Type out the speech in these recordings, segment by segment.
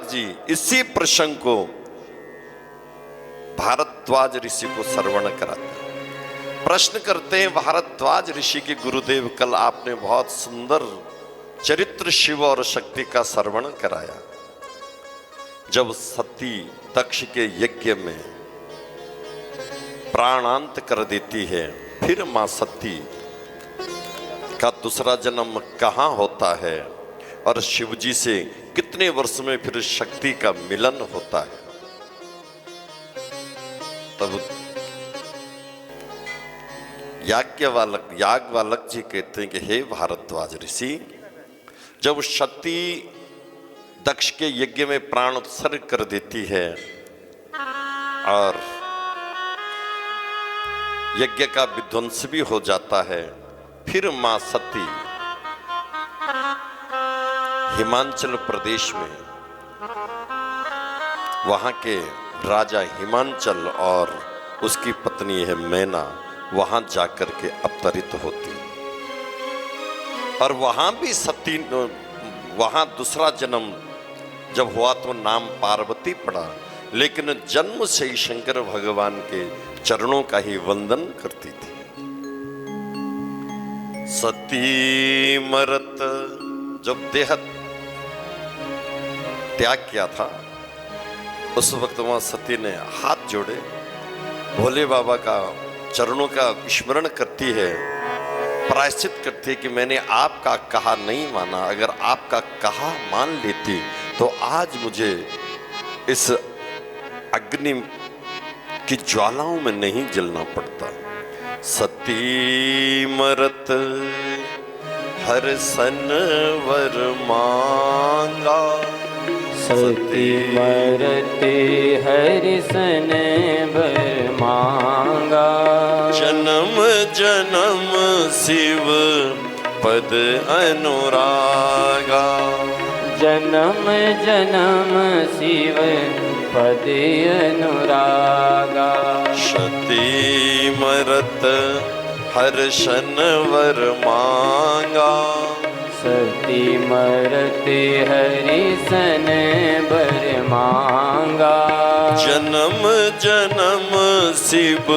नारद जी इसी प्रसंग को भारद्वाज ऋषि को श्रवण कराते हैं। प्रश्न करते हैं भारद्वाज ऋषि के गुरुदेव, कल आपने बहुत सुंदर चरित्र शिव और शक्ति का श्रवण कराया। जब सती दक्ष के यज्ञ में प्राणांत कर देती है, फिर मां सती का दूसरा जन्म कहां होता है और शिवजी से कितने वर्ष में फिर शक्ति का मिलन होता है। तब याज्ञवल्क्य जी कहते हैं कि हे भारद्वाज ऋषि, जब सती दक्ष के यज्ञ में प्राण उत्सर्ग कर देती है और यज्ञ का विध्वंस भी हो जाता है, फिर मां सती हिमांचल प्रदेश में वहां के राजा हिमांचल और उसकी पत्नी है मैना, वहां जाकर के अवतरित होती और वहां भी सती, वहां दूसरा जन्म जब हुआ तो नाम पार्वती पड़ा, लेकिन जन्म से ही शंकर भगवान के चरणों का ही वंदन करती थी। सती मरत जब देह त्याग किया था, उस वक्त वहां सती ने हाथ जोड़े भोले बाबा का चरणों का स्मरण करती है, प्रायश्चित करती है कि मैंने आपका कहा नहीं माना, अगर आपका कहा मान लेती तो आज मुझे इस अग्नि की ज्वालाओं में नहीं जलना पड़ता। सती मरत हर सन वर मांगा, सती मरते हर सन वर मांगा, जन्म जन्म शिव पद अनुरागा, जन्म जन्म शिव पद अनुरागा। सती मरत हर शन वर मांगा, सती मरते हरि सन वर मांगा, जन्म जन्म शिव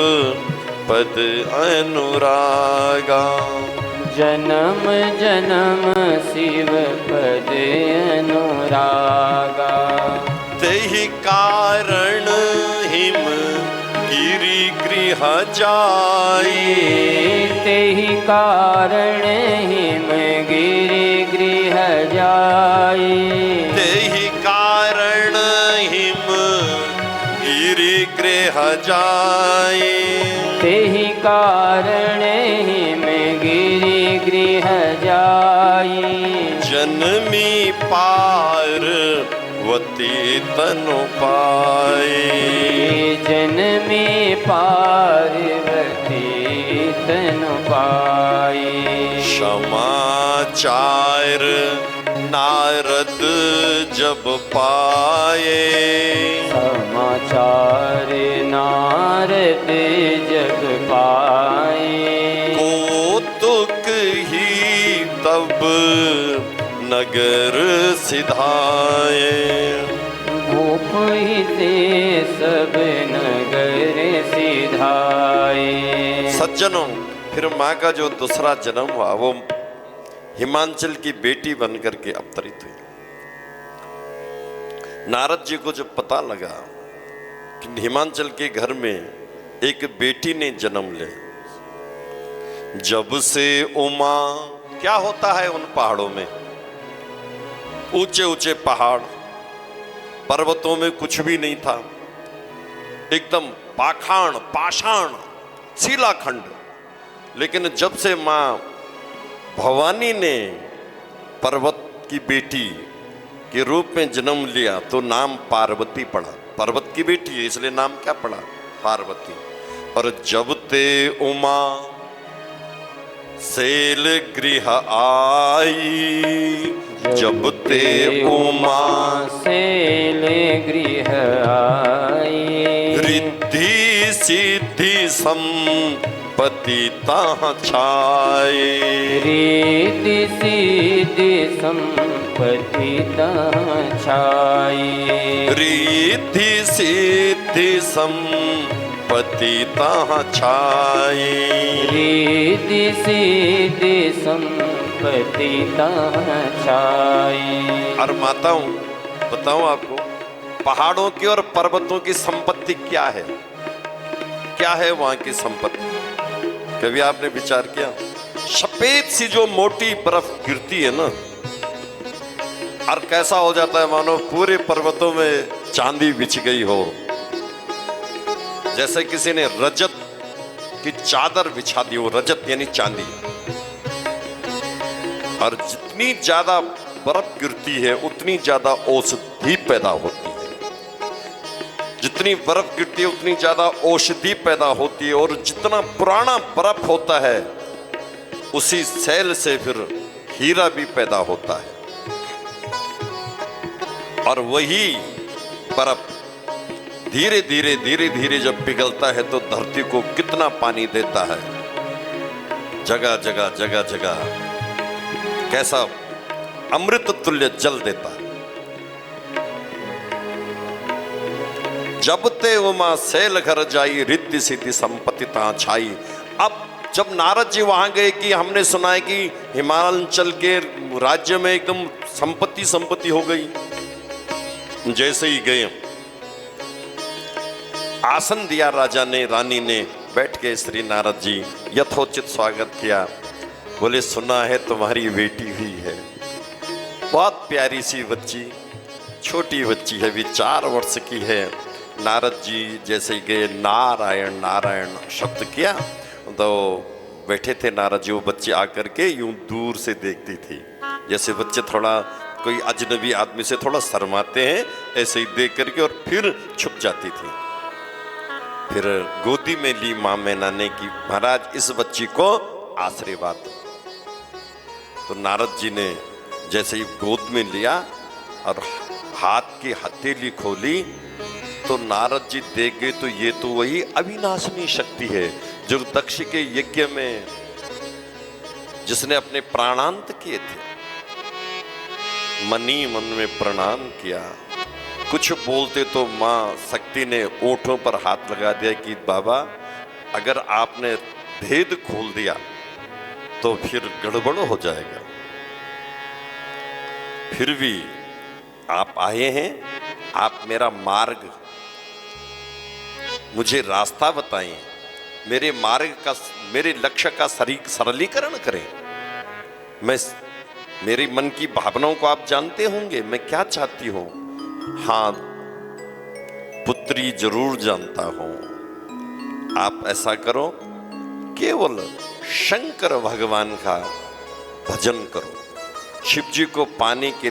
पद अनुरागा, जन्म जन्म शिव पद अनुरागा। तेहि कारण हिम गिरि गृह जाई, तेहि कारण हिम गिरि गृह जाई, तेहि कारण हिम गिरि गृह जाई, तेहि कारण हिम गिरि गृह जाई, जन्मी पार्वती तनु पाई, जन्मी पार्वती तनु पाई। समाचार नारद जब पाए, समाचार नारद जब पाए, कौतुक ही तब नगर सिधाए, भूप ही से सब नगर सिधाए। सज्जनों, फिर माँ का जो दूसरा जन्म हुआ वो हिमांचल की बेटी बनकर के अवतरित हुई। नारद जी को जब पता लगा कि हिमांचल के घर में एक बेटी ने जन्म ले, जब से उमा, क्या होता है उन पहाड़ों में, ऊंचे ऊंचे पहाड़, पर्वतों में कुछ भी नहीं था, एकदम पाषाण पाषाण शिलाखंड। लेकिन जब से मां भवानी ने पर्वत की बेटी के रूप में जन्म लिया तो नाम पार्वती पड़ा। पर्वत की बेटी है इसलिए नाम क्या पड़ा, पार्वती। और जब ते उमा शैल गृह आई, जब ते उमा शैल गृह आई, रिद्धि सिद्धि संपत्ति ताह छाए, रिद्धि सिद्धि संपत्ति पतिता छाई। रिद्धि सिद्धि संपत्ति तहाँ छाई। रिद्धि सिद्धि संपत्ति तहाँ छाई। और माताओं बताऊं आपको, पहाड़ों की और पर्वतों की संपत्ति क्या है? क्या है वहां की संपत्ति? कभी आपने विचार किया? सफेद सी जो मोटी बर्फ गिरती है ना, और कैसा हो जाता है मानो पूरे पर्वतों में चांदी बिछ गई हो, जैसे किसी ने रजत की चादर बिछा दी हो। रजत यानी चांदी। और जितनी ज्यादा बर्फ गिरती है उतनी ज्यादा औषधि पैदा होती है। जितनी बर्फ गिरती है उतनी ज्यादा औषधि पैदा होती है। और जितना पुराना बर्फ होता है उसी सेल से फिर हीरा भी पैदा होता है। और वही बर्फ धीरे धीरे जब पिघलता है तो धरती को कितना पानी देता है, जगह जगह कैसा अमृत तुल्य जल देता है। जब ते उमा सैल घर जाई, रिद्धि सिद्धि संपत्ति ता छाई। अब जब नारद जी वहां गए कि हमने सुना है कि हिमाचल के राज्य में एकदम संपत्ति हो गई। जैसे ही गए, आसन दिया राजा ने, रानी ने, बैठ के श्री नारद जी यथोचित स्वागत किया। बोले सुना है तुम्हारी बेटी हुई है, बहुत प्यारी सी बच्ची, छोटी बच्ची है, अभी 4 वर्ष की है। नारद जी जैसे ही गए, नारायण नारायण शब्द किया तो बैठे थे नारद जी। वो बच्चे आकर के यूं दूर से देखती थी, जैसे बच्चे थोड़ा कोई अजनबी आदमी से थोड़ा शर्माते हैं, ऐसे ही देख करके और फिर छुप जाती थी। फिर गोदी में ली मां मैना ने कि महाराज इस बच्ची को आशीर्वाद दो। तो नारद जी ने जैसे ही गोद में लिया और हाथ की हथेली खोली तो नारद जी देख गए तो ये तो वही अविनाशनी शक्ति है जो दक्ष के यज्ञ में जिसने अपने प्राणांत किए थे। मनी मन में प्रणाम किया। कुछ बोलते तो मां शक्ति ने ओठों पर हाथ लगा दिया कि बाबा अगर आपने भेद खोल दिया तो फिर गड़बड़ हो जाएगा। फिर भी आप आए हैं, आप मेरा मार्ग, मुझे रास्ता बताएं, मेरे मार्ग का, मेरे लक्ष्य का सरलीकरण करें। मैं, मेरे मन की भावनाओं को आप जानते होंगे, मैं क्या चाहती हूं। हाँ पुत्री जरूर जानता हूं। आप ऐसा करो, केवल शंकर भगवान का भजन करो। शिव जी को पाने के